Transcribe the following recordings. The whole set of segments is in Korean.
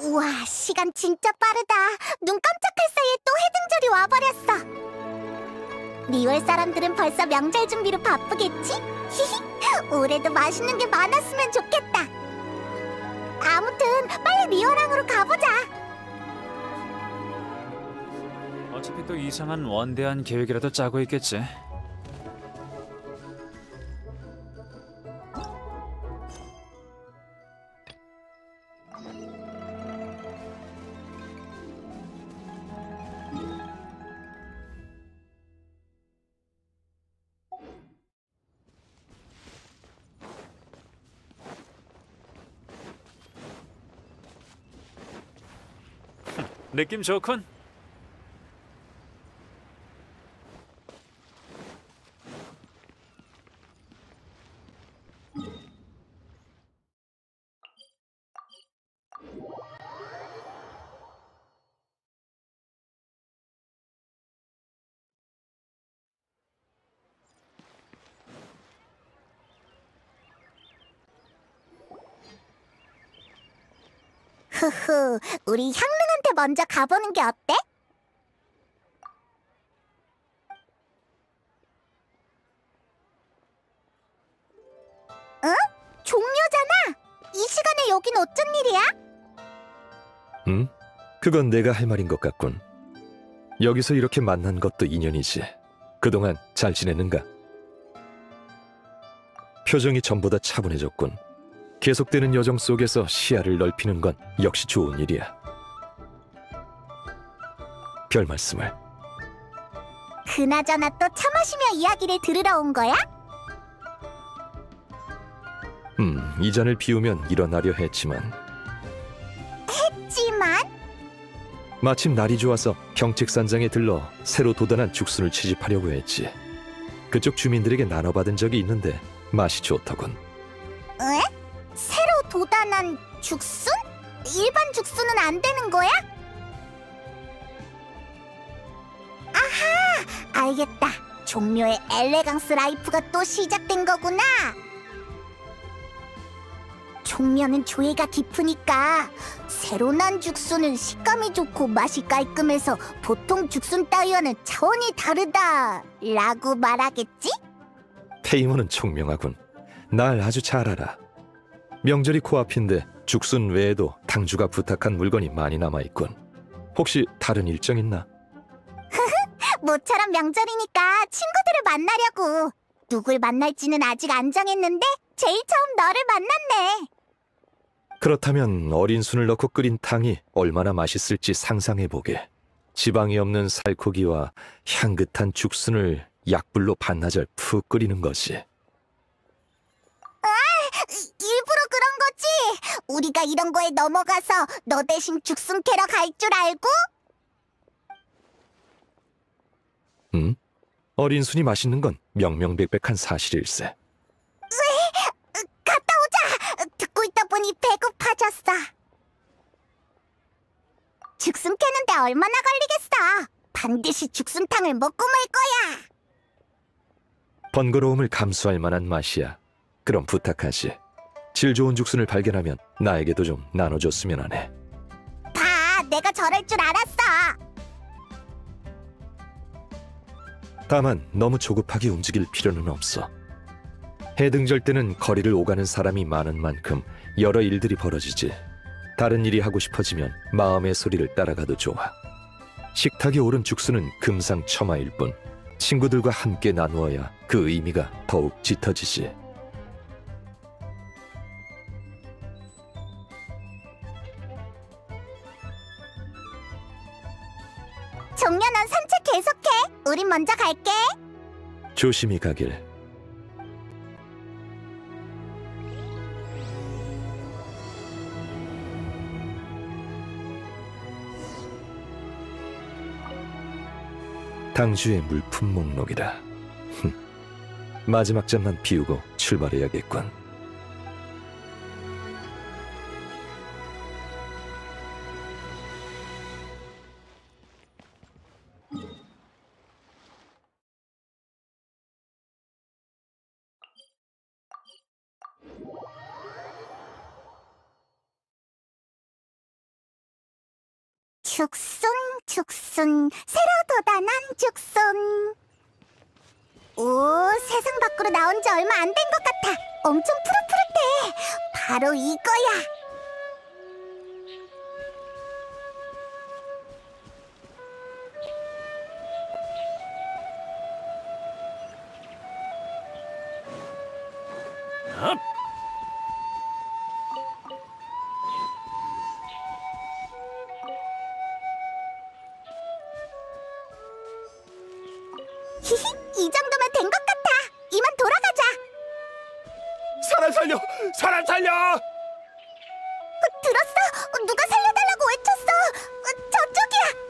우와, 시간 진짜 빠르다. 눈 깜짝할 사이에 또 해등절이 와버렸어. 리월 사람들은 벌써 명절 준비로 바쁘겠지? 히히, 올해도 맛있는 게 많았으면 좋겠다. 아무튼 빨리 리월항으로 가보자. 어차피 또 이상한 원대한 계획이라도 짜고 있겠지. 느낌 좋군. 흐흐, 우리 향릉한테 먼저 가보는 게 어때? 응? 종묘잖아. 이 시간에 여긴 어쩐 일이야? 응? 그건 내가 할 말인 것 같군. 여기서 이렇게 만난 것도 인연이지. 그동안 잘 지냈는가? 표정이 전보다 차분해졌군. 계속되는 여정 속에서 시야를 넓히는 건 역시 좋은 일이야. 별 말씀을. 그나저나 또 차 마시며 이야기를 들으러 온 거야? 이 잔을 비우면 일어나려 했지만 했지만? 마침 날이 좋아서 경책산장에 들러 새로 도단한 죽순을 채집하려고 했지. 그쪽 주민들에게 나눠받은 적이 있는데 맛이 좋더군. 에? 새로 도단한 죽순? 일반 죽순은 안 되는 거야? 아하! 알겠다. 종묘의 엘레강스 라이프가 또 시작된 거구나. 종묘는 조예가 깊으니까 새로 난 죽순은 식감이 좋고 맛이 깔끔해서 보통 죽순 따위와는 차원이 다르다 라고 말하겠지? 페이몬은 총명하군. 날 아주 잘 알아. 명절이 코앞인데 죽순 외에도 당주가 부탁한 물건이 많이 남아있군. 혹시 다른 일정 있나? 모처럼 명절이니까 친구들을 만나려고. 누굴 만날지는 아직 안 정했는데 제일 처음 너를 만났네. 그렇다면 어린 순을 넣고 끓인 탕이 얼마나 맛있을지 상상해보게. 지방이 없는 살코기와 향긋한 죽순을 약불로 반나절 푹 끓이는 것이. 일부러 그런 거지. 우리가 이런 거에 넘어가서 너 대신 죽순 캐러 갈 줄 알고? 응? 어린 순이 맛있는 건 명명백백한 사실일세. 갔다 오자. 듣고 있다 보니 배고파졌어. 죽순 캐는데 얼마나 걸리겠어. 반드시 죽순탕을 먹고 말 거야. 번거로움을 감수할 만한 맛이야. 그럼 부탁하지. 질 좋은 죽순을 발견하면 나에게도 좀 나눠줬으면 하네. 봐, 내가 저럴 줄 알았어. 다만 너무 조급하게 움직일 필요는 없어. 해등절 때는 거리를 오가는 사람이 많은 만큼 여러 일들이 벌어지지. 다른 일이 하고 싶어지면 마음의 소리를 따라가도 좋아. 식탁에 오른 죽순은 금상첨화일 뿐 친구들과 함께 나누어야 그 의미가 더욱 짙어지지. 종려, 넌 산책 계속해. 우린 먼저 갈게. 조심히 가길. 당주의 물품 목록이다. 마지막 잔만 비우고 출발해야겠군. 죽순, 죽순, 새로 돋아난 죽순. 오, 세상 밖으로 나온 지 얼마 안 된 것 같아. 엄청 푸릇푸릇해. 바로 이거야. 히히, 이 정도면 된 것 같아. 이만 돌아가자. 사람 살려! 사람 살려! 들었어? 누가 살려달라고 외쳤어. 저쪽이야.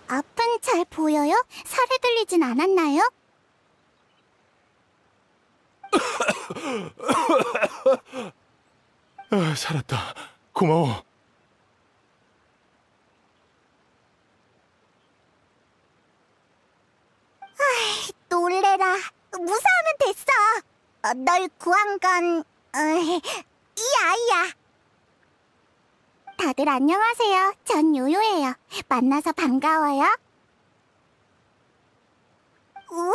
앞은 잘 보여요? 살에 들리진 않았나요? 살았다. 고마워. 놀래라. 무사하면 됐어. 널 구한 건 이 아이야. 다들 안녕하세요. 전 요요예요. 만나서 반가워요. 우와,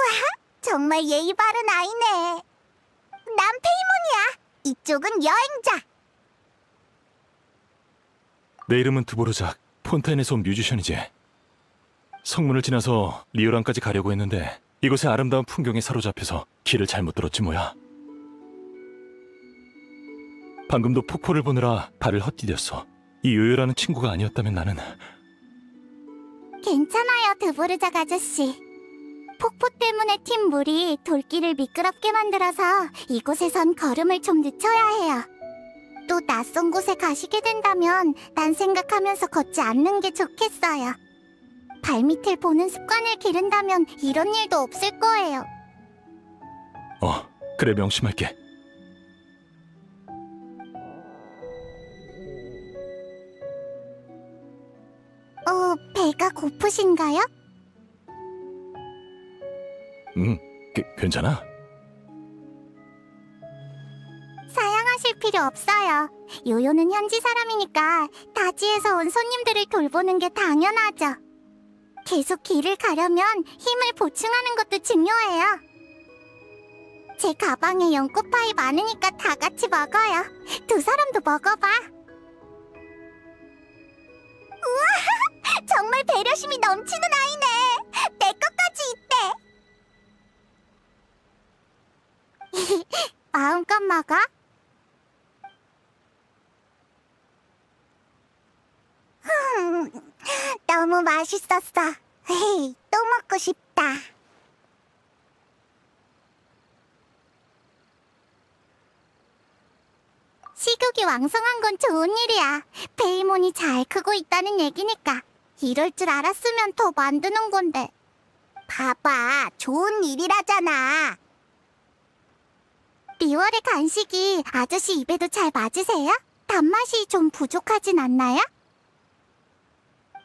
정말 예의 바른 아이네. 난 페이몬이야. 이쪽은 여행자. 내 이름은 드보르작, 폰타인에서 온 뮤지션이지. 성문을 지나서 리오랑까지 가려고 했는데 이곳의 아름다운 풍경에 사로잡혀서 길을 잘못 들었지 뭐야. 방금도 폭포를 보느라 발을 헛디뎠어. 이 요요라는 친구가 아니었다면 나는... 괜찮아요, 드보르작 아저씨. 폭포 때문에 튄 물이 돌길을 미끄럽게 만들어서 이곳에선 걸음을 좀 늦춰야 해요. 또 낯선 곳에 가시게 된다면 난 생각하면서 걷지 않는 게 좋겠어요. 발밑을 보는 습관을 기른다면 이런 일도 없을 거예요. 그래, 명심할게. 배가 고프신가요? 괜찮아? 사양하실 필요 없어요. 요요는 현지 사람이니까 타지에서 온 손님들을 돌보는 게 당연하죠. 계속 길을 가려면 힘을 보충하는 것도 중요해요. 제 가방에 연꽃파이 많으니까 다 같이 먹어요. 두 사람도 먹어봐. 우와, 정말 배려심이 넘치는 아이네. 내 것까지 있대. 마음껏 먹어. 너무 맛있었어. 또 먹고 싶다. 식욕이 왕성한 건 좋은 일이야. 페이몬이 잘 크고 있다는 얘기니까. 이럴 줄 알았으면 더 만드는 건데. 봐봐, 좋은 일이라잖아. 리월의 간식이 아저씨 입에도 잘 맞으세요? 단맛이 좀 부족하진 않나요?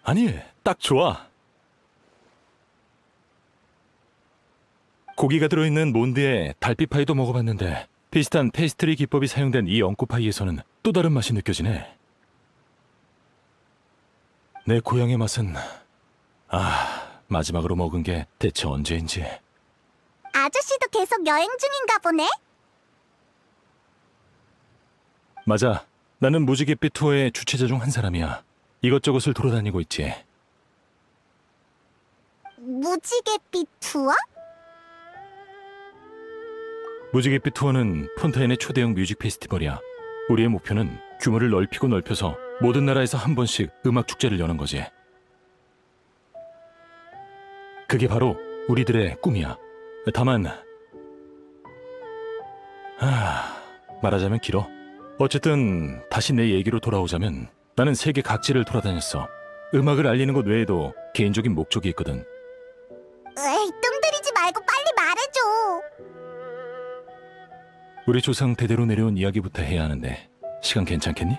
아니, 딱 좋아. 고기가 들어있는 몬드에 달빛파이도 먹어봤는데 비슷한 페이스트리 기법이 사용된 이 엉코파이에서는 또 다른 맛이 느껴지네. 내 고향의 맛은... 마지막으로 먹은 게 대체 언제인지. 아저씨도 계속 여행 중인가 보네? 맞아. 나는 무지갯빛 투어의 주최자 중 한 사람이야. 이것저것을 돌아다니고 있지. 무지갯빛 투어? 무지갯빛 투어는 폰타인의 초대형 뮤직 페스티벌이야. 우리의 목표는 규모를 넓히고 넓혀서 모든 나라에서 한 번씩 음악 축제를 여는 거지. 그게 바로 우리들의 꿈이야. 다만... 말하자면 길어. 어쨌든 다시 내 얘기로 돌아오자면 나는 세계 각지를 돌아다녔어. 음악을 알리는 것 외에도 개인적인 목적이 있거든. 에이, 뜸 들이지 말고 빨리 말해줘. 우리 조상 대대로 내려온 이야기부터 해야 하는데 시간 괜찮겠니?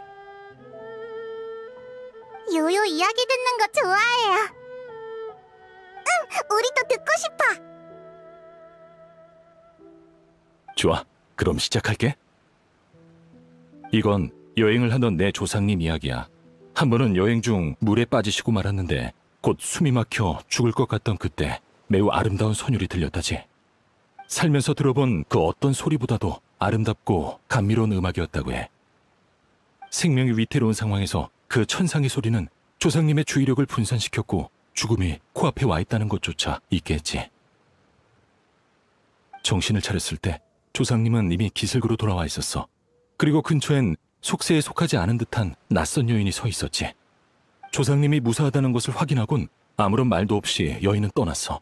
듣는 거 좋아해요. 응, 우리도 듣고 싶어. 좋아, 그럼 시작할게. 이건 여행을 하던 내 조상님 이야기야. 한 번은 여행 중 물에 빠지시고 말았는데 곧 숨이 막혀 죽을 것 같던 그때 매우 아름다운 선율이 들렸다지. 살면서 들어본 그 어떤 소리보다도 아름답고 감미로운 음악이었다고 해. 생명이 위태로운 상황에서 그 천상의 소리는 조상님의 주의력을 분산시켰고 죽음이 코앞에 와 있다는 것조차 잊게 했지. 정신을 차렸을 때 조상님은 이미 기슭으로 돌아와 있었어. 그리고 근처엔 속세에 속하지 않은 듯한 낯선 여인이 서 있었지. 조상님이 무사하다는 것을 확인하곤 아무런 말도 없이 여인은 떠났어.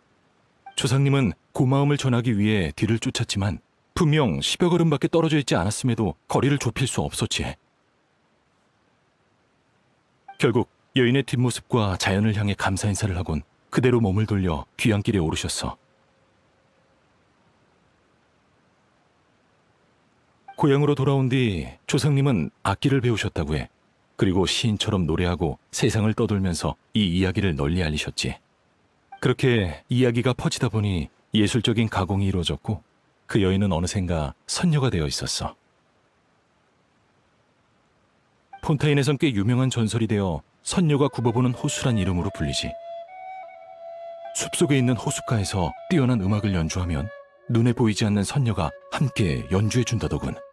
조상님은 고마움을 전하기 위해 뒤를 쫓았지만 분명 10여 걸음밖에 떨어져 있지 않았음에도 거리를 좁힐 수 없었지. 결국 여인의 뒷모습과 자연을 향해 감사 인사를 하곤 그대로 몸을 돌려 귀향길에 오르셨어. 고향으로 돌아온 뒤 조상님은 악기를 배우셨다고 해. 그리고 시인처럼 노래하고 세상을 떠돌면서 이 이야기를 널리 알리셨지. 그렇게 이야기가 퍼지다 보니 예술적인 가공이 이루어졌고 그 여인은 어느샌가 선녀가 되어 있었어. 폰타인에선 꽤 유명한 전설이 되어 선녀가 굽어보는 호수란 이름으로 불리지. 숲속에 있는 호숫가에서 뛰어난 음악을 연주하면 눈에 보이지 않는 선녀가 함께 연주해준다더군. 우와.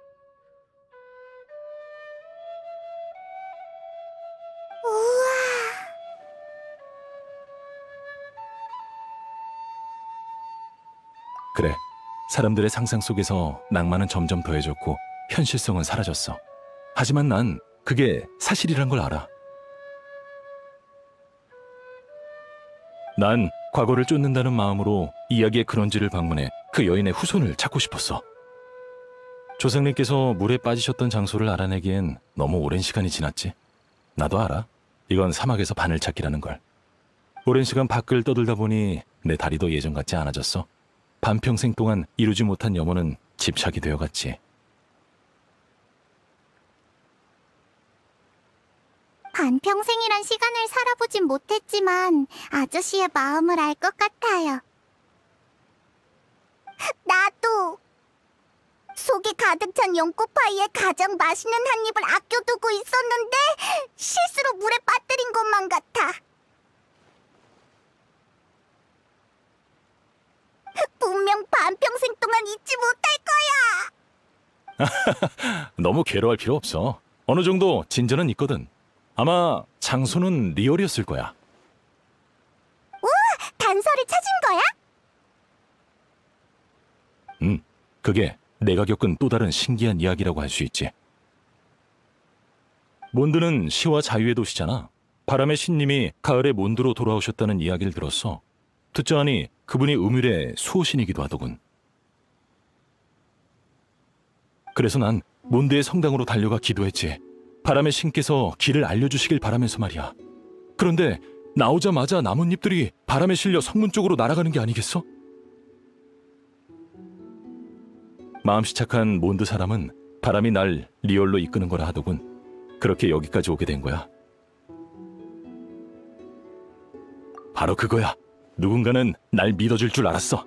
그래, 사람들의 상상 속에서 낭만은 점점 더해졌고 현실성은 사라졌어. 하지만 난 그게 사실이란 걸 알아. 난 과거를 쫓는다는 마음으로 이야기의 근원지를 방문해 그 여인의 후손을 찾고 싶었어. 조상님께서 물에 빠지셨던 장소를 알아내기엔 너무 오랜 시간이 지났지. 나도 알아. 이건 사막에서 바늘찾기라는 걸. 오랜 시간 밖을 떠돌다 보니 내 다리도 예전 같지 않아졌어. 반평생 동안 이루지 못한 염원은 집착이 되어갔지. 반평생이란 시간을 살아보진 못했지만 아저씨의 마음을 알 것 같아요. 나도 속이 가득 찬 연꽃파이에 가장 맛있는 한 입을 아껴두고 있었는데 실수로 물에 빠뜨린 것만 같아. 분명 반평생 동안 잊지 못할 거야. 너무 괴로워할 필요 없어. 어느 정도 진전은 있거든. 아마 장소는 리얼이었을 거야. 우와! 단서를 찾은 거야? 그게 내가 겪은 또 다른 신기한 이야기라고 할 수 있지. 몬드는 시와 자유의 도시잖아. 바람의 신님이 가을에 몬드로 돌아오셨다는 이야기를 들었어. 듣자 하니 그분이 음율의 수호신이기도 하더군. 그래서 난 몬드의 성당으로 달려가 기도했지. 바람의 신께서 길을 알려주시길 바라면서 말이야. 그런데 나오자마자 나뭇잎들이 바람에 실려 성문 쪽으로 날아가는 게 아니겠어? 마음씨 착한 몬드 사람은 바람이 날 리얼로 이끄는 거라 하더군. 그렇게 여기까지 오게 된 거야. 바로 그거야. 누군가는 날 믿어줄 줄 알았어.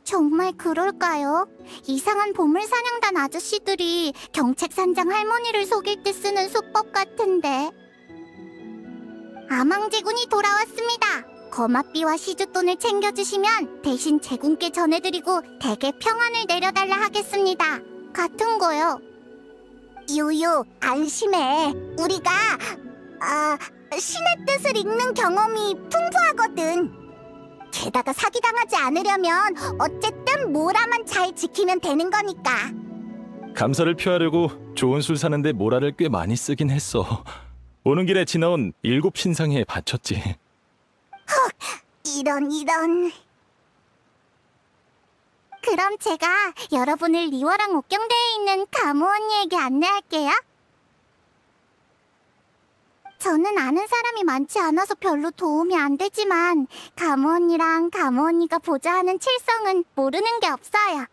정말 그럴까요? 이상한 보물사냥단 아저씨들이 경책산장 할머니를 속일 때 쓰는 수법 같은데. 아망제군이 돌아왔습니다. 거맛비와 시주돈을 챙겨주시면 대신 제군께 전해드리고 댁에 평안을 내려달라 하겠습니다. 같은 거요. 유유, 안심해. 우리가 신의 뜻을 읽는 경험이 풍부하거든. 게다가 사기당하지 않으려면 어쨌든 모라만 잘 지키면 되는 거니까. 감사를 표하려고 좋은 술 사는데 모라를 꽤 많이 쓰긴 했어. 오는 길에 지나온 7 신상에 바쳤지. 헉, 이런. 그럼 제가 여러분을 리워랑 옥경대에 있는 가무 언니에게 안내할게요. 저는 아는 사람이 많지 않아서 별로 도움이 안 되지만 가무 언니랑 가무 언니가 보좌하는 칠성은 모르는 게 없어요.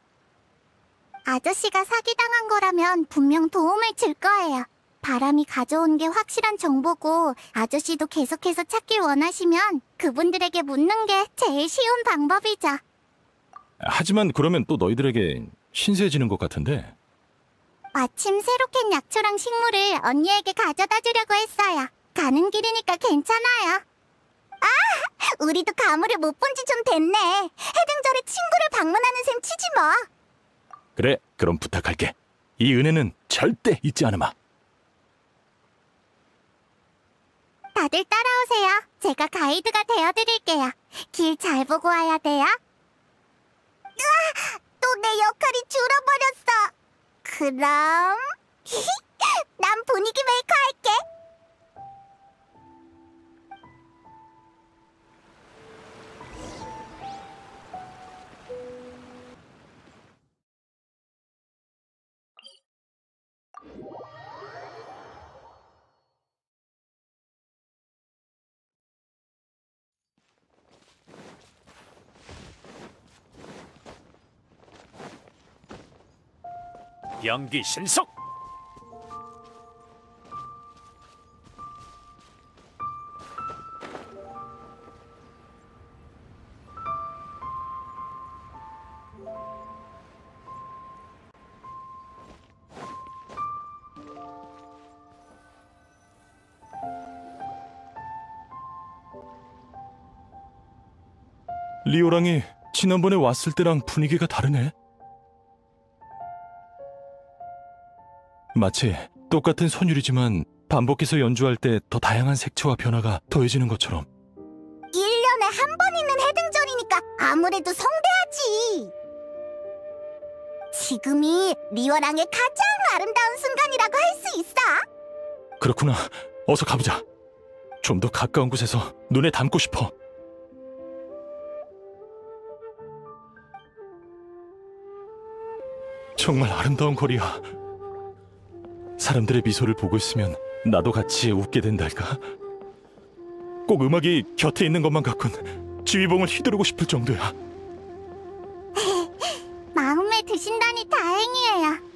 아저씨가 사기당한 거라면 분명 도움을 줄 거예요. 바람이 가져온 게 확실한 정보고 아저씨도 계속해서 찾길 원하시면 그분들에게 묻는 게 제일 쉬운 방법이죠. 하지만 그러면 또 너희들에게 신세해지는 것 같은데. 마침 새로 캔 약초랑 식물을 언니에게 가져다 주려고 했어요. 가는 길이니까 괜찮아요. 아! 우리도 가물을 못 본 지 좀 됐네. 해등절에 친구를 방문하는 셈 치지 뭐. 그래, 그럼 부탁할게. 이 은혜는 절대 잊지 않으마. 다들 따라오세요. 제가 가이드가 되어드릴게요. 길 잘 보고 와야 돼요. 으아! 또 내 역할이 줄어버렸어. 그럼 난 분위기 메이커 할게. 연기 신속. 리오랑이 지난번에 왔을 때랑 분위기가 다르네. 마치 똑같은 선율이지만 반복해서 연주할 때 더 다양한 색채와 변화가 더해지는 것처럼. 1년에 한 번 있는 해등절이니까 아무래도 성대하지. 지금이 리오랑의 가장 아름다운 순간이라고 할 수 있어. 그렇구나. 어서 가보자. 좀 더 가까운 곳에서 눈에 담고 싶어. 정말 아름다운 거리야. 사람들의 미소를 보고 있으면 나도 같이 웃게 된달까? 꼭 음악이 곁에 있는 것만 갖군 지휘봉을 휘두르고 싶을 정도야. 마음에 드신다니 다행이에요.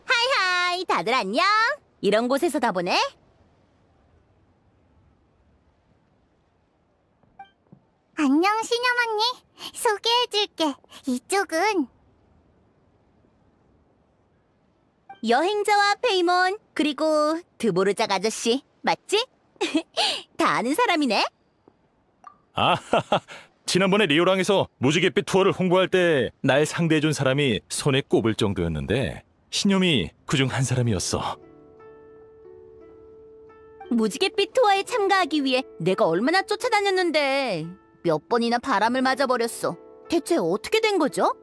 하이, 다들 안녕? 이런 곳에서 다 보네? 안녕, 신영 언니. 소개해줄게. 이쪽은 여행자와 페이몬, 그리고 드보르작 아저씨, 맞지? 다 아는 사람이네? 아하하. 지난번에 리오랑에서 무지갯빛 투어를 홍보할 때 날 상대해준 사람이 손에 꼽을 정도였는데 신념이 그중 한 사람이었어. 무지갯빛 투어에 참가하기 위해 내가 얼마나 쫓아다녔는데 몇 번이나 바람을 맞아버렸어. 대체 어떻게 된 거죠?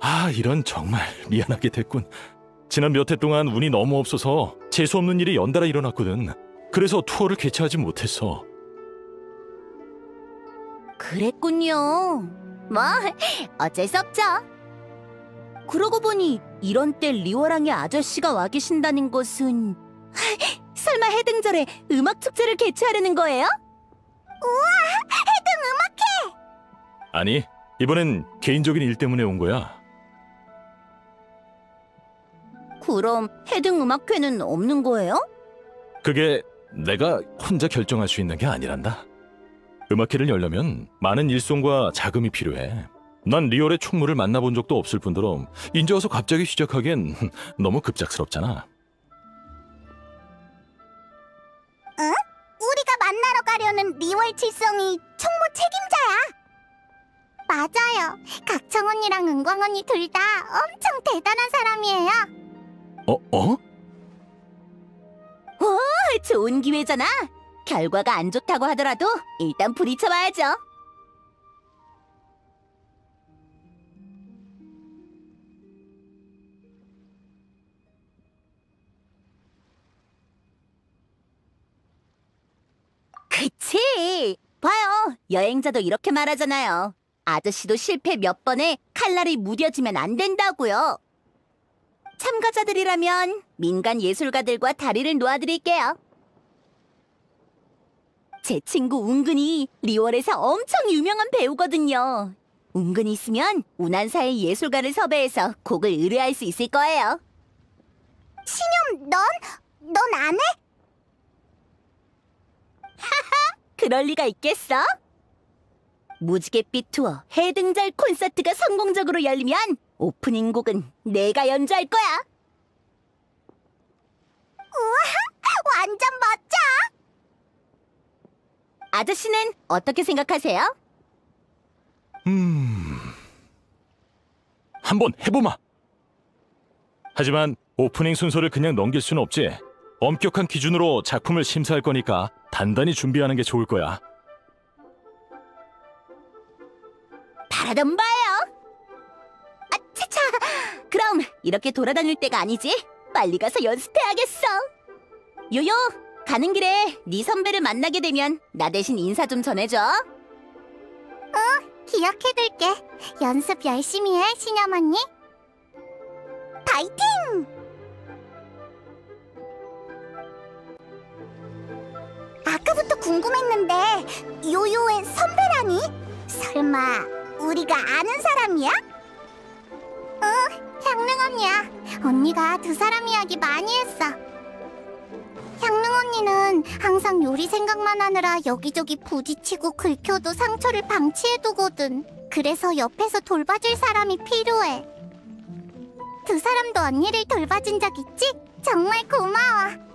아, 이런 정말 미안하게 됐군. 지난 몇 해 동안 운이 너무 없어서 재수없는 일이 연달아 일어났거든. 그래서 투어를 개최하지 못했어. 그랬군요. 뭐, 어쩔 수 없죠. 그러고 보니 이런 때 리워랑의 아저씨가 와 계신다는 것은 설마 해등절에 음악 축제를 개최하려는 거예요? 아니, 이번엔 개인적인 일 때문에 온 거야. 그럼 해등 음악회는 없는 거예요? 그게 내가 혼자 결정할 수 있는 게 아니란다. 음악회를 열려면 많은 일손과 자금이 필요해. 난 리얼의 총무를 만나본 적도 없을 뿐더러 이제 와서 갑자기 시작하기엔 너무 급작스럽잖아. 우리가 만나러 가려는 리월 칠성이 총무 책임자야. 맞아요. 각청 언니랑 은광 언니 둘 다 엄청 대단한 사람이에요. 어? 좋은 기회잖아. 결과가 안 좋다고 하더라도 일단 부딪혀봐야죠. 그치? 봐요. 여행자도 이렇게 말하잖아요. 아저씨도 실패 몇 번에 칼날이 무뎌지면 안 된다고요. 참가자들이라면 민간 예술가들과 다리를 놓아드릴게요. 제 친구 웅근이 리월에서 엄청 유명한 배우거든요. 웅근이 있으면 운한사의 예술가를 섭외해서 곡을 의뢰할 수 있을 거예요. 신염, 넌 안 해? 그럴 리가 있겠어? 무지갯빛 투어 해등절 콘서트가 성공적으로 열리면 오프닝 곡은 내가 연주할 거야. 우와, 완전 멋져! 아저씨는 어떻게 생각하세요? 한번 해보마. 하지만 오프닝 순서를 그냥 넘길 수는 없지. 엄격한 기준으로 작품을 심사할 거니까 단단히 준비하는 게 좋을 거야. 바라던 바예요. 아, 차차. 그럼 이렇게 돌아다닐 때가 아니지. 빨리 가서 연습해야겠어. 요요, 가는 길에 네 선배를 만나게 되면 나 대신 인사 좀 전해줘. 기억해둘게. 연습 열심히 해, 신염 언니. 파이팅! 아까부터 궁금했는데 요요의 선배라니? 설마 우리가 아는 사람이야? 향릉 언니야. 언니가 두 사람 이야기 많이 했어. 향릉 언니는 항상 요리 생각만 하느라 여기저기 부딪히고 긁혀도 상처를 방치해두거든. 그래서 옆에서 돌봐줄 사람이 필요해. 두 사람도 언니를 돌봐준 적 있지? 정말 고마워.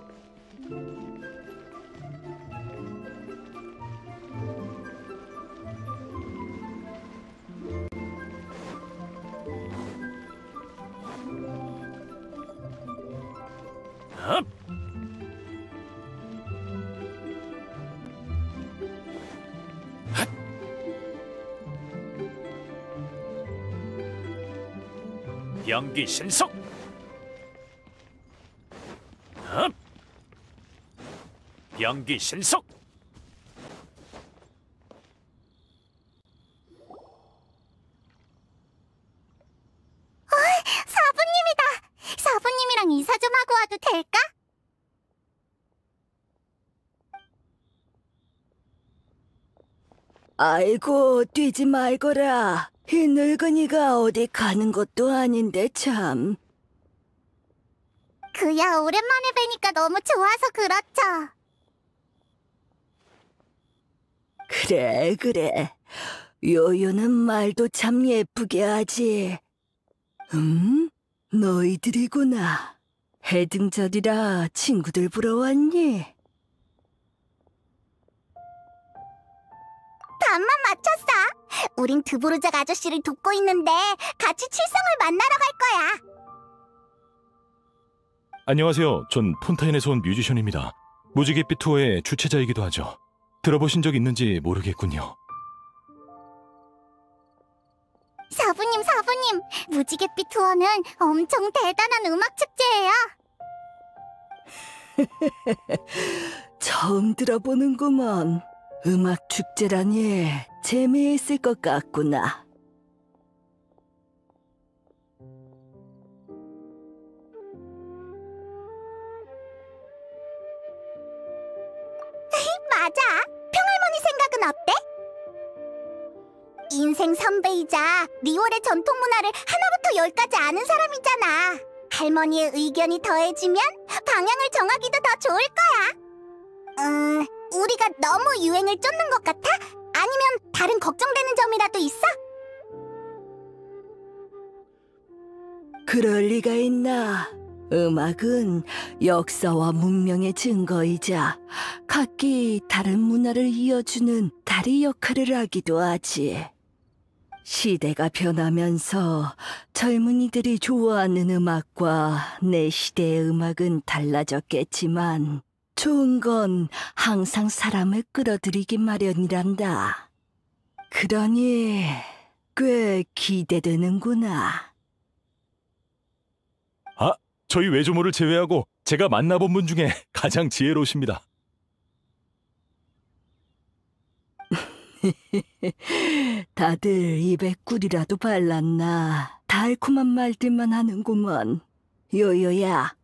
연기 신속. 연기 신속. 사부님이다. 사부님이랑 인사 좀 하고 와도 될까? 아이고, 뛰지 말거라. 이 늙은이가 어디 가는 것도 아닌데 참. 그야 오랜만에 뵈니까 너무 좋아서 그렇죠. 그래, 그래. 요요는 말도 참 예쁘게 하지. 너희들이구나. 해등절이라 친구들 보러 왔니? 반만 맞췄어. 우린 드보르작 아저씨를 돕고 있는데 같이 칠성을 만나러 갈 거야. 안녕하세요. 전 폰타인에서 온 뮤지션입니다. 무지갯빛 투어의 주최자이기도 하죠. 들어보신 적 있는지 모르겠군요. 사부님, 무지갯빛 투어는 엄청 대단한 음악 축제예요. 처음 들어보는구먼. 음악 축제라니 재미있을 것 같구나. 맞아. 평할머니 생각은 어때? 인생 선배이자 리월의 전통 문화를 하나부터 열까지 아는 사람이잖아. 할머니의 의견이 더해지면 방향을 정하기도 더 좋을 거야. 우리가 너무 유행을 쫓는 것 같아? 아니면 다른 걱정되는 점이라도 있어? 그럴 리가 있나. 음악은 역사와 문명의 증거이자 각기 다른 문화를 이어주는 다리 역할을 하기도 하지. 시대가 변하면서 젊은이들이 좋아하는 음악과 내 시대의 음악은 달라졌겠지만 좋은 건 항상 사람을 끌어들이기 마련이란다. 그러니 꽤 기대되는구나. 저희 외조모를 제외하고 제가 만나본 분 중에 가장 지혜로우십니다. 다들 입에 꿀이라도 발랐나? 달콤한 말들만 하는구먼. 요요야,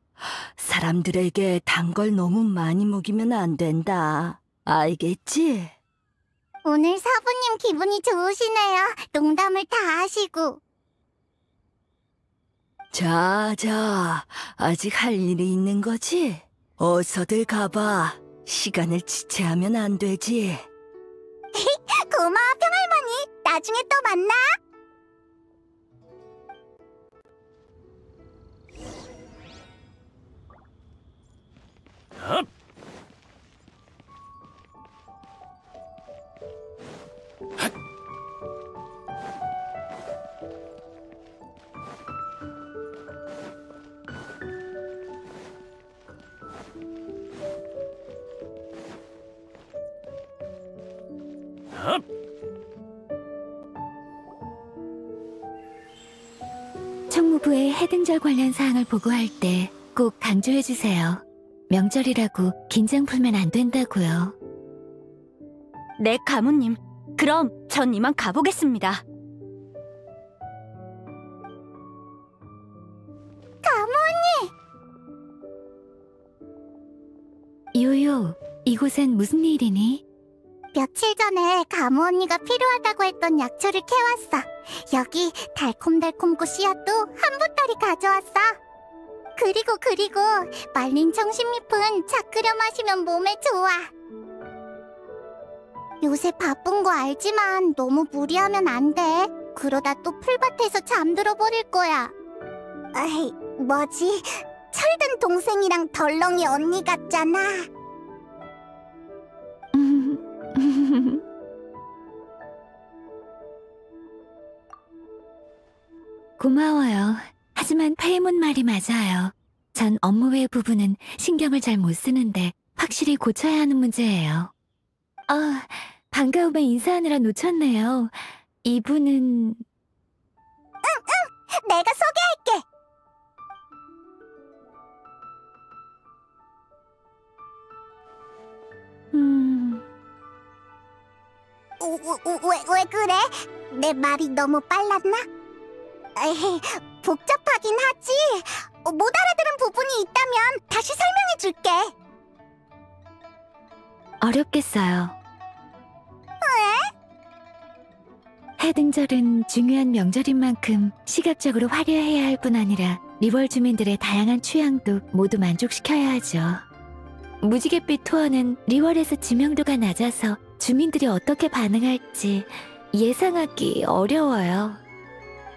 사람들에게 단 걸 너무 많이 먹이면 안 된다. 알겠지? 오늘 사부님 기분이 좋으시네요. 농담을 다 하시고. 자, 아직 할 일이 있는 거지? 어서들 가봐. 시간을 지체하면 안 되지. 고마워, 평할머니. 나중에 또 만나. 총무부에 해등절 관련 사항을 보고할 때 꼭 강조해주세요. 명절이라고 긴장 풀면 안 된다고요. 네, 가무님. 그럼 전 이만 가보겠습니다. 요요, 이곳엔 무슨 일이니? 며칠 전에 가무 언니가 필요하다고 했던 약초를 캐왔어. 여기 달콤달콤고 씨앗도 한 보따리 가져왔어. 그리고 말린 청심잎은 차 끓여 마시면 몸에 좋아. 요새 바쁜 거 알지만 너무 무리하면 안 돼. 그러다 또 풀밭에서 잠들어 버릴 거야. 에이, 뭐지? 철든 동생이랑 덜렁이 언니 같잖아. 고마워요. 하지만 페이몬 말이 맞아요. 전 업무 외 부분은 신경을 잘 못 쓰는데 확실히 고쳐야 하는 문제예요. 반가움에 인사하느라 놓쳤네요. 이분은... 내가 소개할게. 왜 그래? 내 말이 너무 빨랐나? 에이, 복잡하긴 하지. 못 알아들은 부분이 있다면 다시 설명해 줄게. 어렵겠어요. 해등절은 중요한 명절인 만큼 시각적으로 화려해야 할 뿐 아니라 리월 주민들의 다양한 취향도 모두 만족시켜야 하죠. 무지갯빛 투어는 리월에서知名도가 낮아서 주민들이 어떻게 반응할지 예상하기 어려워요.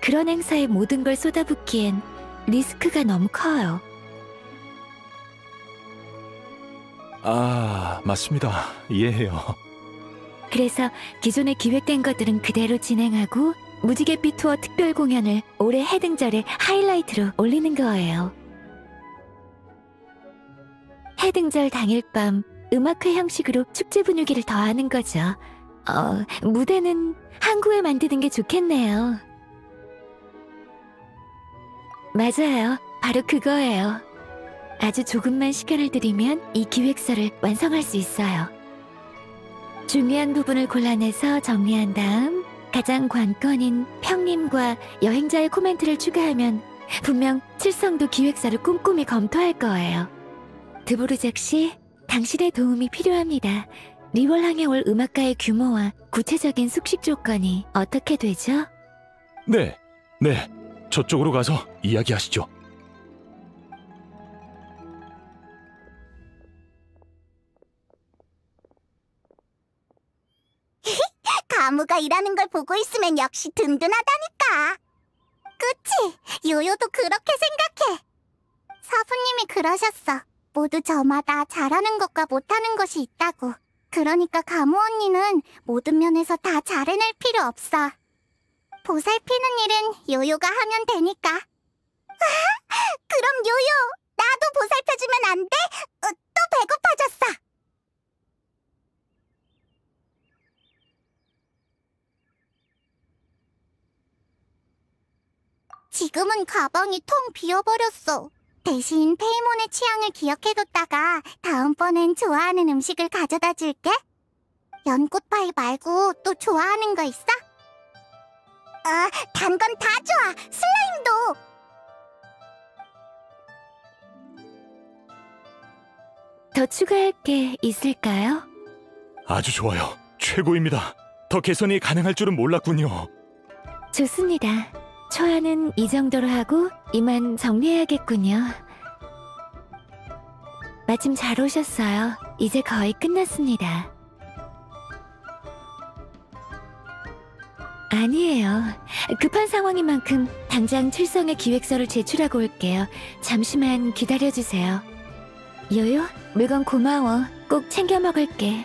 그런 행사에 모든 걸 쏟아붓기엔 리스크가 너무 커요. 맞습니다. 이해해요. 그래서 기존에 기획된 것들은 그대로 진행하고 무지갯빛 투어 특별 공연을 올해 해등절의 하이라이트로 올리는 거예요. 해등절 당일 밤 음악회 형식으로 축제 분위기를 더하는 거죠. 무대는 항구에 만드는 게 좋겠네요. 맞아요. 바로 그거예요. 아주 조금만 시간을 들이면 이 기획서를 완성할 수 있어요. 중요한 부분을 골라내서 정리한 다음 가장 관건인 평님과 여행자의 코멘트를 추가하면 분명 칠성도 기획서를 꼼꼼히 검토할 거예요. 드보르작 씨, 당신의 도움이 필요합니다. 리월항에 올 음악가의 규모와 구체적인 숙식 조건이 어떻게 되죠? 네. 저쪽으로 가서 이야기하시죠. 가무가 일하는 걸 보고 있으면 역시 든든하다니까. 그치? 요요도 그렇게 생각해. 사부님이 그러셨어. 모두 저마다 잘하는 것과 못하는 것이 있다고. 그러니까 가무 언니는 모든 면에서 다 잘해낼 필요 없어. 보살피는 일은 요요가 하면 되니까. 그럼 요요, 나도 보살펴주면 안 돼? 또 배고파졌어. 지금은 가방이 텅 비어버렸어. 대신 페이몬의 취향을 기억해뒀다가 다음번엔 좋아하는 음식을 가져다 줄게. 연꽃파이 말고 또 좋아하는 거 있어? 단 건 다 좋아. 슬라임도. 더 추가할 게 있을까요? 아주 좋아요. 최고입니다. 더 개선이 가능할 줄은 몰랐군요. 좋습니다. 초안은 이 정도로 하고 이만 정리해야겠군요. 마침 잘 오셨어요. 이제 거의 끝났습니다. 아니에요. 급한 상황인 만큼 당장 칠성의 기획서를 제출하고 올게요. 잠시만 기다려주세요. 요요, 물건 고마워. 꼭 챙겨 먹을게.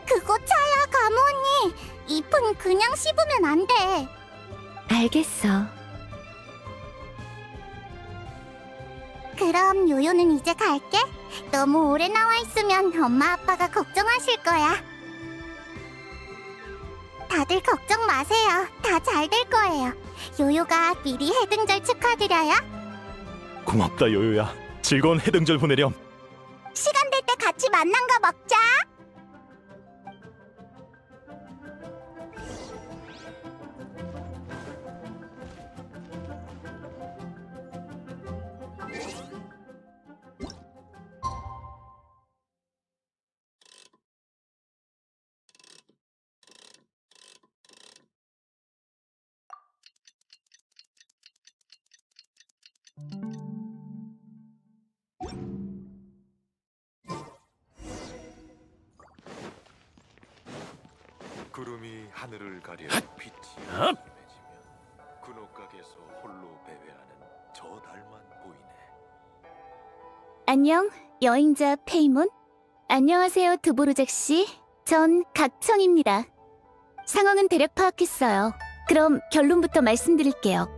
그거 차야, 가무 언니. 잎은 그냥 씹으면 안 돼. 알겠어. 그럼 요요는 이제 갈게. 너무 오래 나와 있으면 엄마 아빠가 걱정하실 거야. 다들 걱정 마세요. 다 잘 될 거예요. 요요가 미리 해등절 축하드려요. 고맙다, 요요야. 즐거운 해등절 보내렴. 시간 될 때 같이 만난 거 먹자. 구름이 하늘을 가려 빛이 심해지면 군옥각에서 홀로 배회하는 저 달만 보이네. 안녕, 여행자 페이몬. 안녕하세요, 드보르작 씨. 전 각청입니다. 상황은 대략 파악했어요. 그럼 결론부터 말씀드릴게요.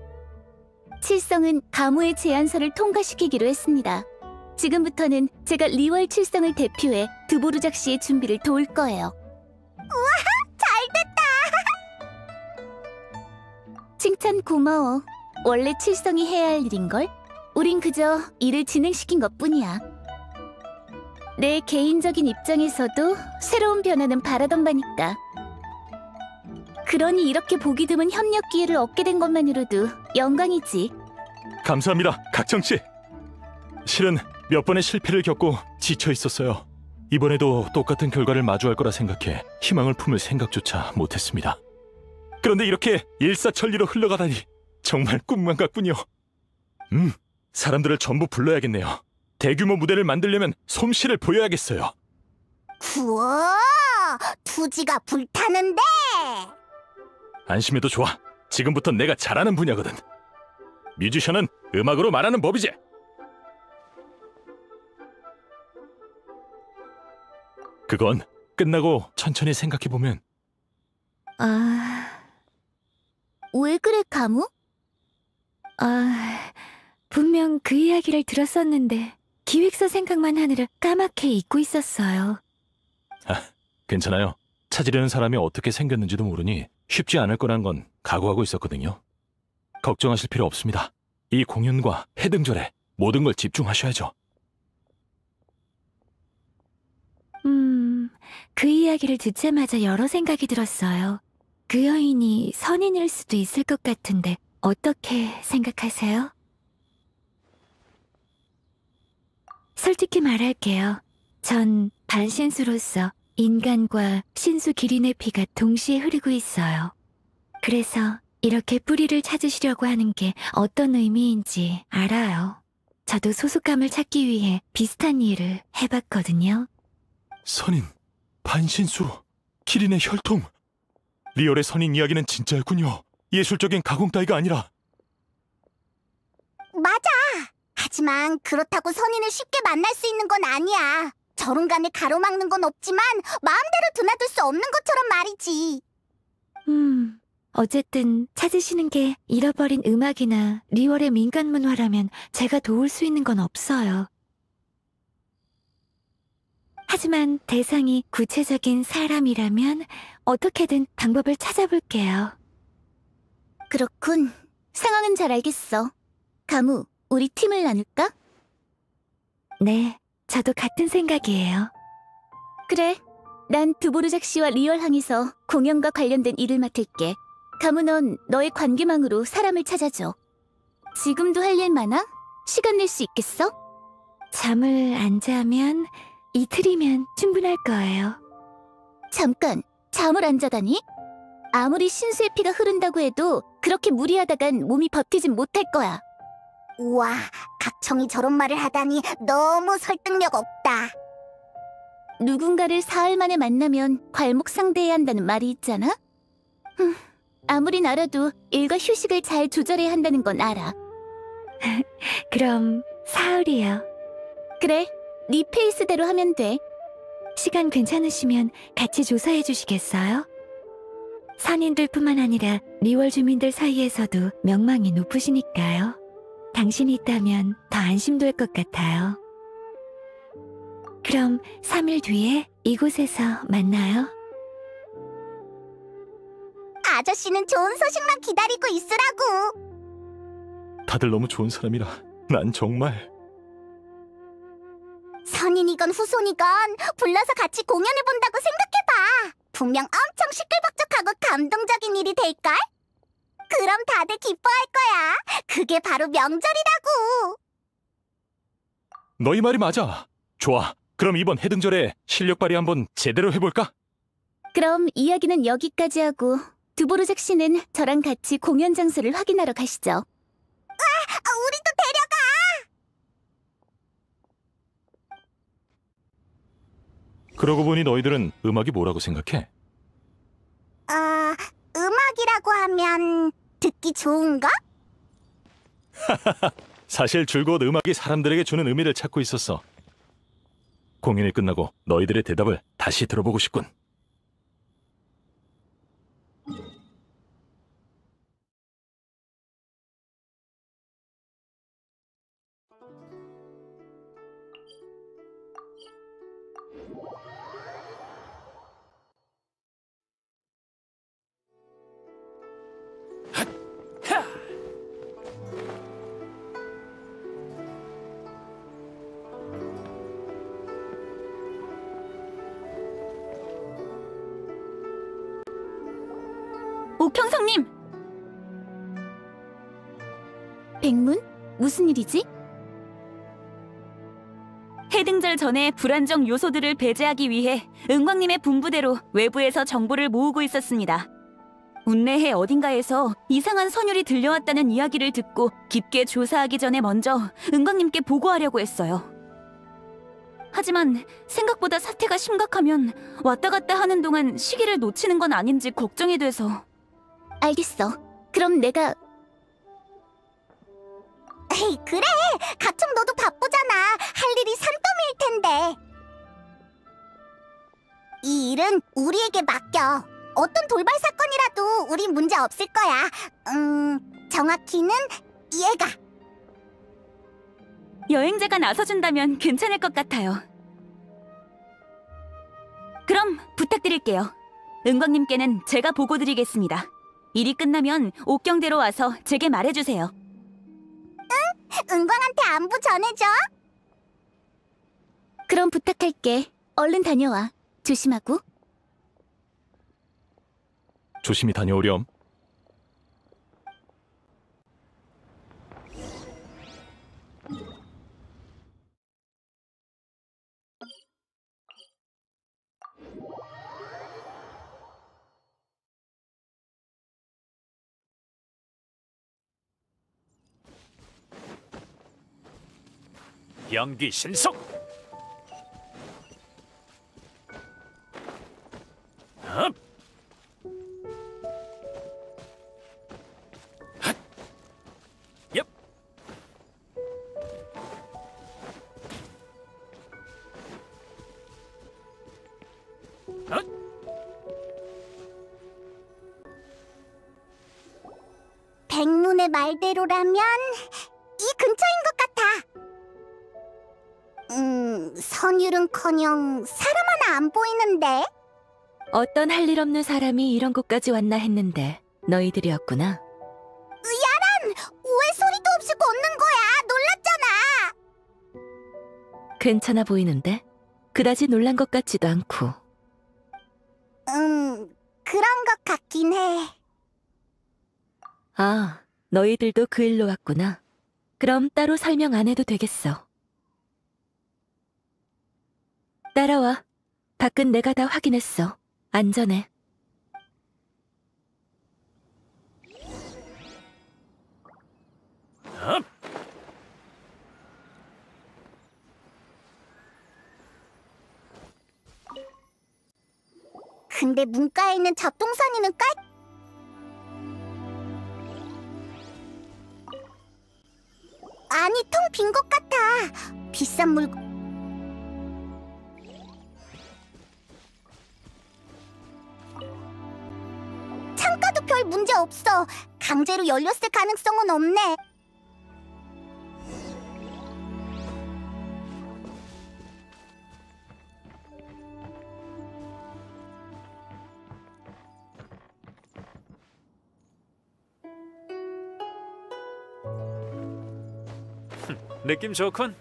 칠성은 가무의 제안서를 통과시키기로 했습니다. 지금부터는 제가 리월 칠성을 대표해 드보르작 씨의 준비를 도울 거예요. 칭찬 고마워. 원래 칠성이 해야 할 일인걸? 우린 그저 일을 진행시킨 것뿐이야. 내 개인적인 입장에서도 새로운 변화는 바라던 바니까. 그러니 이렇게 보기 드문 협력 기회를 얻게 된 것만으로도 영광이지. 감사합니다, 각청씨. 실은 몇 번의 실패를 겪고 지쳐 있었어요. 이번에도 똑같은 결과를 마주할 거라 생각해 희망을 품을 생각조차 못했습니다. 그런데 이렇게 일사천리로 흘러가다니 정말 꿈만 같군요. 사람들을 전부 불러야겠네요. 대규모 무대를 만들려면 솜씨를 보여야겠어요. 우와, 투지가 불타는데. 안심해도 좋아. 지금부터 내가 잘하는 분야거든. 뮤지션은 음악으로 말하는 법이지. 그건 끝나고 천천히 생각해보면. 왜 그래, 가무? 분명 그 이야기를 들었었는데 기획서 생각만 하느라 까맣게 잊고 있었어요. 괜찮아요. 찾으려는 사람이 어떻게 생겼는지도 모르니 쉽지 않을 거란 건 각오하고 있었거든요. 걱정하실 필요 없습니다. 이 공연과 해등절에 모든 걸 집중하셔야죠. 그 이야기를 듣자마자 여러 생각이 들었어요. 그 여인이 선인일 수도 있을 것 같은데 어떻게 생각하세요? 솔직히 말할게요. 전 반신수로서 인간과 신수 기린의 피가 동시에 흐르고 있어요. 그래서 이렇게 뿌리를 찾으시려고 하는 게 어떤 의미인지 알아요. 저도 소속감을 찾기 위해 비슷한 일을 해봤거든요. 선인, 반신수, 기린의 혈통. 리얼의 선인 이야기는 진짜였군요. 예술적인 가공 따위가 아니라. 맞아. 하지만 그렇다고 선인을 쉽게 만날 수 있는 건 아니야. 저룬간을 가로막는 건 없지만 마음대로 드나들 수 없는 것처럼 말이지. 어쨌든 찾으시는 게 잃어버린 음악이나 리월의 민간 문화라면 제가 도울 수 있는 건 없어요. 하지만 대상이 구체적인 사람이라면 어떻게든 방법을 찾아볼게요. 그렇군. 상황은 잘 알겠어. 가무, 우리 팀을 나눌까? 네, 저도 같은 생각이에요. 그래. 난 드보르작 씨와 리얼항에서 공연과 관련된 일을 맡을게. 가문 넌 너의 관계망으로 사람을 찾아줘. 지금도 할 일 많아? 시간 낼 수 있겠어? 잠을 안 자면 이틀이면 충분할 거예요. 잠깐, 잠을 안 자다니? 아무리 신수의 피가 흐른다고 해도 그렇게 무리하다간 몸이 버티진 못할 거야. 우와, 각청이 저런 말을 하다니 너무 설득력 없다. 누군가를 사흘 만에 만나면 괄목상대해야 한다는 말이 있잖아? 아무리 알아도 일과 휴식을 잘 조절해야 한다는 건 알아. 그럼 사흘이요. 그래, 네 페이스대로 하면 돼. 시간 괜찮으시면 같이 조사해 주시겠어요? 선인들뿐만 아니라 리월 주민들 사이에서도 명망이 높으시니까요. 당신이 있다면 더 안심될 것 같아요. 그럼 3일 뒤에 이곳에서 만나요. 아저씨는 좋은 소식만 기다리고 있으라고. 다들 너무 좋은 사람이라 난 정말... 선인이건 후손이건 불러서 같이 공연해본다고 생각해봐. 분명 엄청 시끌벅적하고 감동적인 일이 될걸? 그럼 다들 기뻐할 거야. 그게 바로 명절이라고. 너희 말이 맞아. 좋아. 그럼 이번 해등절에 실력 발휘 한번 제대로 해볼까? 그럼 이야기는 여기까지 하고 드보르작 씨는 저랑 같이 공연 장소를 확인하러 가시죠. 우리도 데려가. 그러고 보니 너희들은 음악이 뭐라고 생각해? 음악이라고 하면 듣기 좋은 거? 사실 줄곧 음악이 사람들에게 주는 의미를 찾고 있었어. 공연이 끝나고 너희들의 대답을 다시 들어보고 싶군. 옥형성님! 백문? 무슨 일이지? 해등절 전에 불안정 요소들을 배제하기 위해 은광님의 분부대로 외부에서 정보를 모으고 있었습니다. 운내해 어딘가에서 이상한 선율이 들려왔다는 이야기를 듣고 깊게 조사하기 전에 먼저 은광님께 보고하려고 했어요. 하지만 생각보다 사태가 심각하면 왔다 갔다 하는 동안 시기를 놓치는 건 아닌지 걱정이 돼서... 알겠어. 그럼 내가... 에이, 그래. 각청 너도 바쁘잖아. 할 일이 산더미일 텐데. 이 일은 우리에게 맡겨. 어떤 돌발 사건이라도 우린 문제 없을 거야. 정확히는 얘가. 여행자가 나서준다면 괜찮을 것 같아요. 그럼 부탁드릴게요. 은광님께는 제가 보고드리겠습니다. 일이 끝나면 옥경대로 와서 제게 말해주세요. 은광한테 안부 전해줘. 그럼 부탁할게. 얼른 다녀와. 조심하고. 조심히 다녀오렴. 연기 신속! 업! 핫! 얍! 핫! 백문의 말대로라면 이 근처인 것 같아. 선율은커녕 사람 하나 안 보이는데? 어떤 할 일 없는 사람이 이런 곳까지 왔나 했는데 너희들이었구나. 야란! 왜 소리도 없이 걷는 거야? 놀랐잖아! 괜찮아 보이는데? 그다지 놀란 것 같지도 않고. 그런 것 같긴 해. 아, 너희들도 그 일로 왔구나. 그럼 따로 설명 안 해도 되겠어. 따라와. 밖은 내가 다 확인했어. 안전해. 근데 문가에 있는 잡동사니는 아니, 텅 빈 것 같아. 비싼 물건. 창가도 별 문제 없어. 강제로 열렸을 가능성은 없네. 느낌 좋군.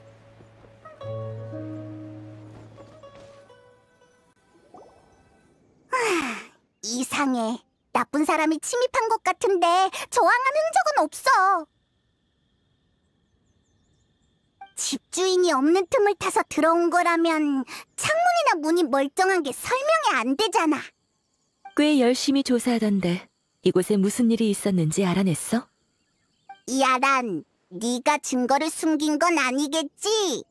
이상해. 나쁜 사람이 침입한 것 같은데 저항한 흔적은 없어. 집주인이 없는 틈을 타서 들어온 거라면 창문이나 문이 멀쩡한 게 설명이 안 되잖아. 꽤 열심히 조사하던데 이곳에 무슨 일이 있었는지 알아냈어? 야란, 네가 증거를 숨긴 건 아니겠지?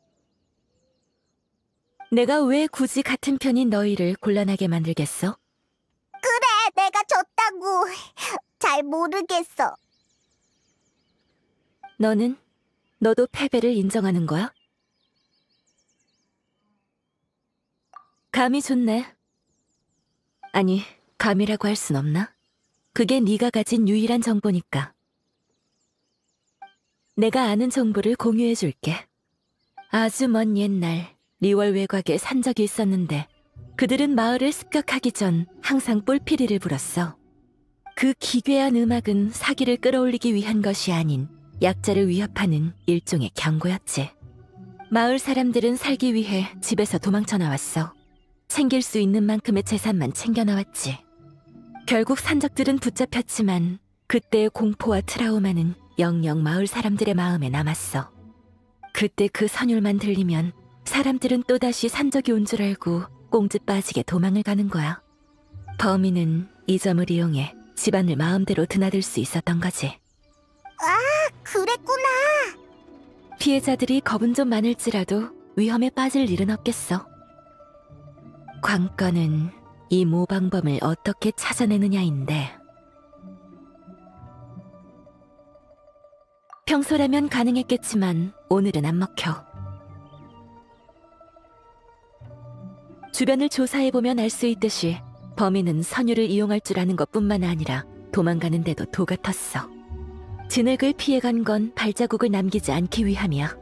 내가 왜 굳이 같은 편인 너희를 곤란하게 만들겠어? 그래, 내가 졌다고. 잘 모르겠어. 너도 패배를 인정하는 거야? 감이 좋네. 아니, 감이라고 할 순 없나? 그게 네가 가진 유일한 정보니까. 내가 아는 정보를 공유해줄게. 아주 먼 옛날 리월 외곽에 산적이 있었는데 그들은 마을을 습격하기 전 항상 뿔피리를 불었어. 그 기괴한 음악은 사기를 끌어올리기 위한 것이 아닌 약자를 위협하는 일종의 경고였지. 마을 사람들은 살기 위해 집에서 도망쳐 나왔어. 챙길 수 있는 만큼의 재산만 챙겨 나왔지. 결국 산적들은 붙잡혔지만 그때의 공포와 트라우마는 영영 마을 사람들의 마음에 남았어. 그때 그 선율만 들리면 사람들은 또다시 산적이 온 줄 알고 꽁지 빠지게 도망을 가는 거야. 범인은 이 점을 이용해 집안을 마음대로 드나들 수 있었던 거지. 그랬구나. 피해자들이 겁은 좀 많을지라도 위험에 빠질 일은 없겠어. 관건은 이 모방범을 어떻게 찾아내느냐인데 평소라면 가능했겠지만 오늘은 안 먹혀. 주변을 조사해보면 알 수 있듯이 범인은 선율을 이용할 줄 아는 것뿐만 아니라 도망가는 데도 도가 텄어. 진흙을 피해간 건 발자국을 남기지 않기 위함이야.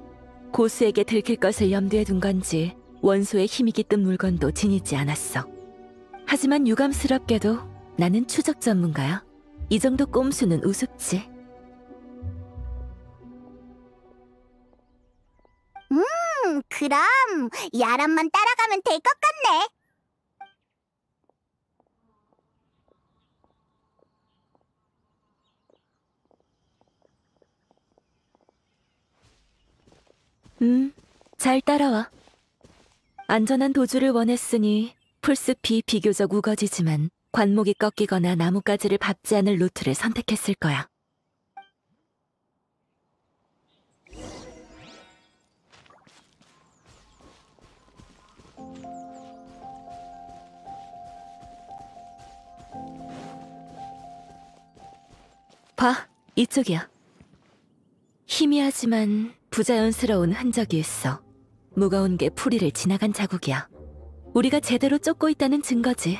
고수에게 들킬 것을 염두에 둔 건지 원소에 힘이 깃든 물건도 지니지 않았어. 하지만 유감스럽게도 나는 추적 전문가야. 이 정도 꼼수는 우습지. 그럼 야란만 따라가면 될 것 같네. 잘 따라와. 안전한 도주를 원했으니 풀숲이 비교적 우거지지만 관목이 꺾이거나 나뭇가지를 밟지 않을 루트를 선택했을 거야. 봐, 이쪽이야. 희미하지만 부자연스러운 흔적이 있어. 무거운 게 풀이를 지나간 자국이야. 우리가 제대로 쫓고 있다는 증거지.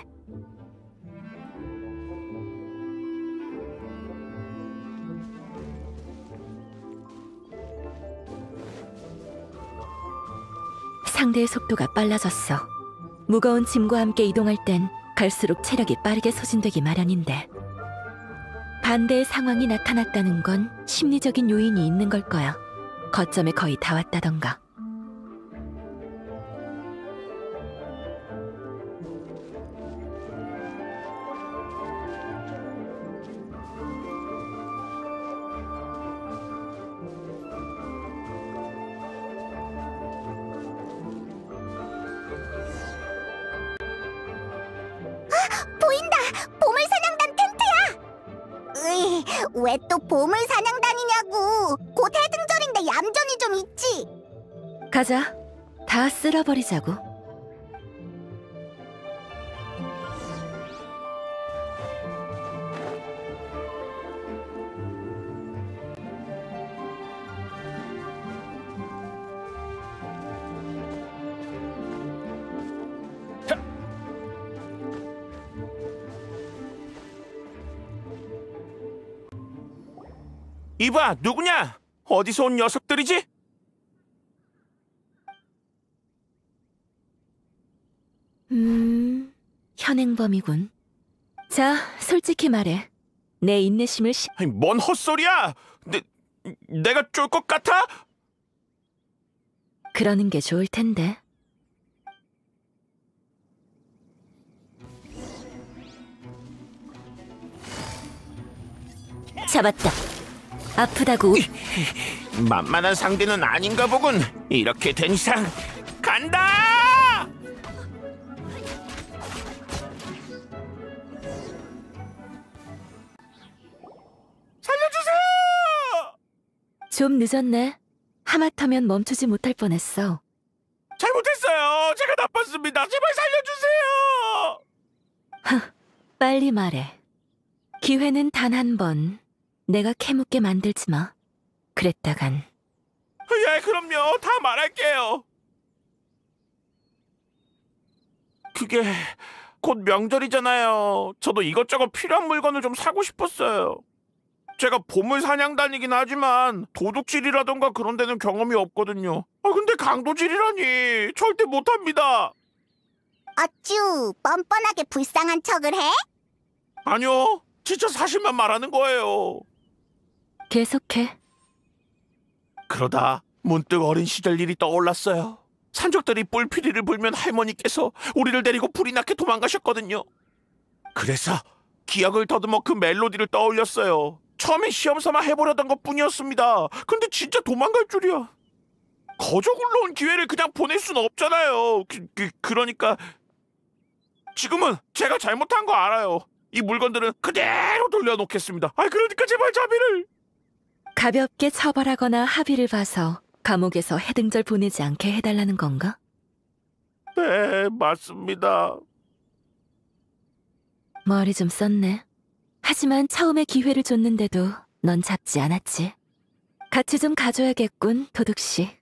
상대의 속도가 빨라졌어. 무거운 짐과 함께 이동할 땐 갈수록 체력이 빠르게 소진되기 마련인데 반대의 상황이 나타났다는 건 심리적인 요인이 있는 걸 거야. 거점에 거의 다 왔다던가. 왜 또 보물 사냥 다니냐고. 곧 해등절인데 얌전히 좀 있지. 가자. 다 쓸어버리자고. 이봐, 누구냐? 어디서 온 녀석들이지? 현행범이군. 자, 솔직히 말해. 내 인내심을 아니, 뭔 헛소리야? 내가 쫄 것 같아? 그러는 게 좋을 텐데. 잡았다. 아프다고. 만만한 상대는 아닌가 보군. 이렇게 된 이상 간다! 살려주세요! 좀 늦었네. 하마터면 멈추지 못할 뻔했어. 잘못했어요. 제가 나빴습니다. 제발 살려주세요. 빨리 말해. 기회는 단 한 번. 내가 캐묻게 만들지 마. 그랬다간. 예, 그럼요. 다 말할게요. 그게 곧 명절이잖아요. 저도 이것저것 필요한 물건을 좀 사고 싶었어요. 제가 보물 사냥단이긴 하지만 도둑질이라던가 그런 데는 경험이 없거든요. 근데 강도질이라니 절대 못합니다. 어쭈, 뻔뻔하게 불쌍한 척을 해? 아니요, 진짜 사실만 말하는 거예요. 계속해. 그러다 문득 어린 시절 일이 떠올랐어요. 산적들이 뿔피리를 불면 할머니께서 우리를 데리고 불이 나게 도망가셨거든요. 그래서 기억을 더듬어 그 멜로디를 떠올렸어요. 처음에 시험삼아 해보려던 것뿐이었습니다. 근데 진짜 도망갈 줄이야. 거저 굴러온 기회를 그냥 보낼 수는 없잖아요. 그러니까 지금은 제가 잘못한 거 알아요. 이 물건들은 그대로 돌려놓겠습니다. 그러니까 제발 자비를. 가볍게 처벌하거나 합의를 봐서 감옥에서 해등절 보내지 않게 해달라는 건가? 네, 맞습니다. 머리 좀 썼네. 하지만 처음에 기회를 줬는데도 넌 잡지 않았지. 같이 좀 가줘야겠군, 도둑씨.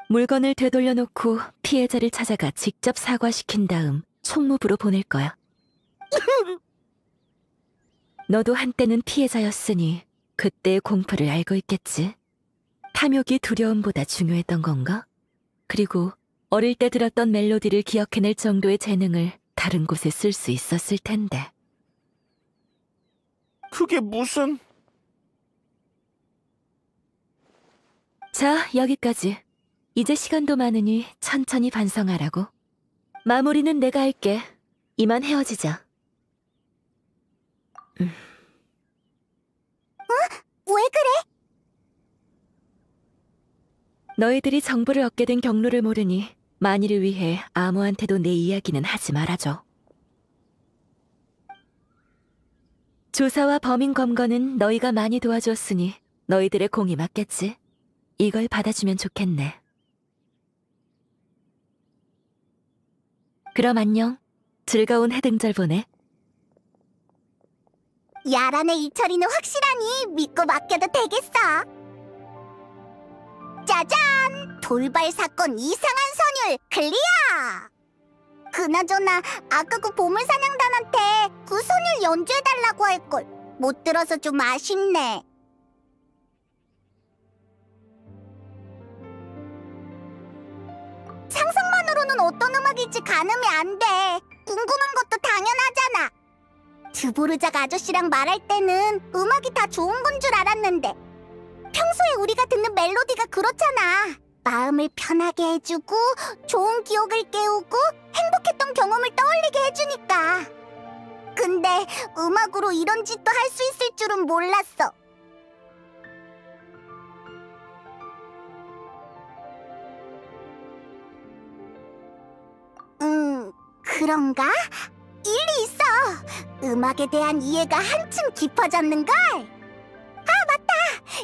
물건을 되돌려놓고 피해자를 찾아가 직접 사과시킨 다음 총무부로 보낼 거야. 너도 한때는 피해자였으니 그때의 공포를 알고 있겠지. 탐욕이 두려움보다 중요했던 건가? 그리고 어릴 때 들었던 멜로디를 기억해낼 정도의 재능을 다른 곳에 쓸 수 있었을 텐데. 그게 무슨... 자, 여기까지. 이제 시간도 많으니 천천히 반성하라고. 마무리는 내가 할게. 이만 헤어지자. 왜 그래? 너희들이 정보를 얻게 된 경로를 모르니 만일을 위해 아무한테도 내 이야기는 하지 말아줘. 조사와 범인 검거는 너희가 많이 도와줬으니 너희들의 공이 맞겠지. 이걸 받아주면 좋겠네. 그럼 안녕. 즐거운 해등절 보내. 야란의 이철이는 확실하니 믿고 맡겨도 되겠어. 짜잔! 돌발 사건 이상한 선율 클리어! 그나저나 아까 그 보물사냥단한테 그 선율 연주해달라고 할걸. 못 들어서 좀 아쉽네. 상상만으로는 어떤 음악일지 가늠이 안 돼. 궁금한 것도 당연하잖아. 드보르작 아저씨랑 말할 때는 음악이 다 좋은 건 줄 알았는데 평소에 우리가 듣는 멜로디가 그렇잖아. 마음을 편하게 해주고 좋은 기억을 깨우고 행복했던 경험을 떠올리게 해주니까. 근데 음악으로 이런 짓도 할 수 있을 줄은 몰랐어. 그런가? 일리 있어. 음악에 대한 이해가 한층 깊어졌는걸.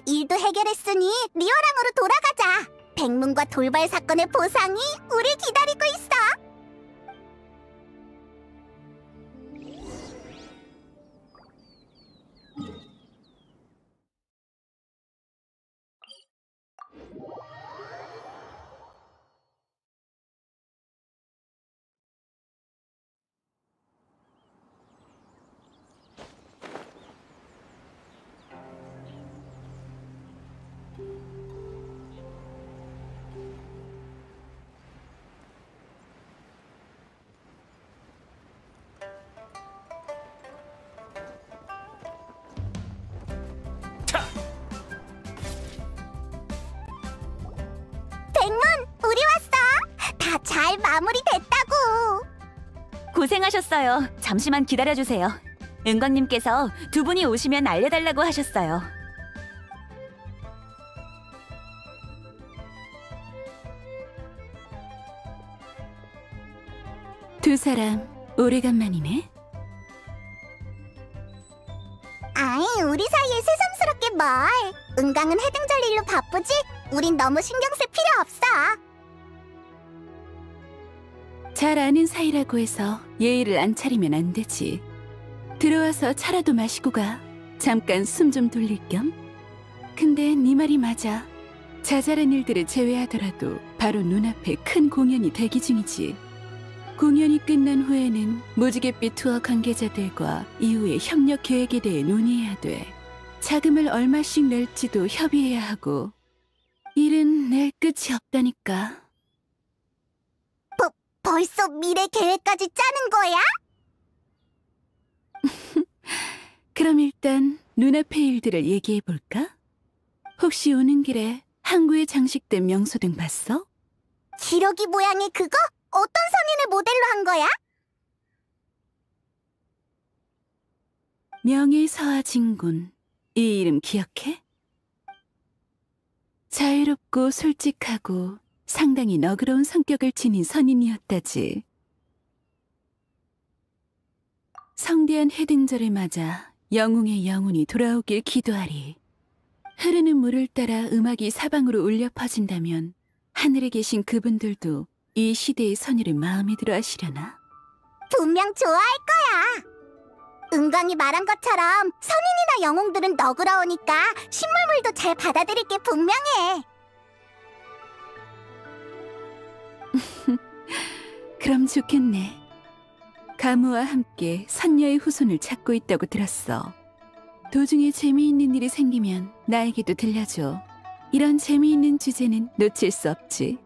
일도 해결했으니 리오랑으로 돌아가자. 백문과 돌발 사건의 보상이 우릴 기다리고 있어. 백문, 우리 왔어. 다 잘 마무리됐다고. 고생하셨어요. 잠시만 기다려주세요. 은광님께서 두 분이 오시면 알려달라고 하셨어요. 두 사람 오래간만이네. 아이, 우리 사이에 새삼스럽게 뭘. 은광은 해등절 일로 바쁘지? 우린 너무 신경 쓸 필요 없어. 잘 아는 사이라고 해서 예의를 안 차리면 안 되지. 들어와서 차라도 마시고 가. 잠깐 숨 좀 돌릴 겸. 근데 네 말이 맞아. 자잘한 일들을 제외하더라도 바로 눈앞에 큰 공연이 대기 중이지. 공연이 끝난 후에는 무지갯빛 투어 관계자들과 이후의 협력 계획에 대해 논의해야 돼. 자금을 얼마씩 낼지도 협의해야 하고. 일은 낼 끝이 없다니까. 벌써 미래 계획까지 짜는 거야? 그럼 일단 눈앞의 일들을 얘기해볼까? 혹시 오는 길에 항구에 장식된 명소등 봤어? 기러기 모양의 그거? 어떤 선인을 모델로 한 거야? 명예서하진군. 이 이름 기억해? 자유롭고 솔직하고 상당히 너그러운 성격을 지닌 선인이었다지. 성대한 해등절을 맞아 영웅의 영혼이 돌아오길 기도하리. 흐르는 물을 따라 음악이 사방으로 울려 퍼진다면 하늘에 계신 그분들도 이 시대의 선율을 마음에 들어 하시려나? 분명 좋아할 거야. 은광이 말한 것처럼 선인이나 영웅들은 너그러우니까 신물물도 잘 받아들일 게 분명해. 그럼 좋겠네. 가무와 함께 선녀의 후손을 찾고 있다고 들었어. 도중에 재미있는 일이 생기면 나에게도 들려줘. 이런 재미있는 주제는 놓칠 수 없지.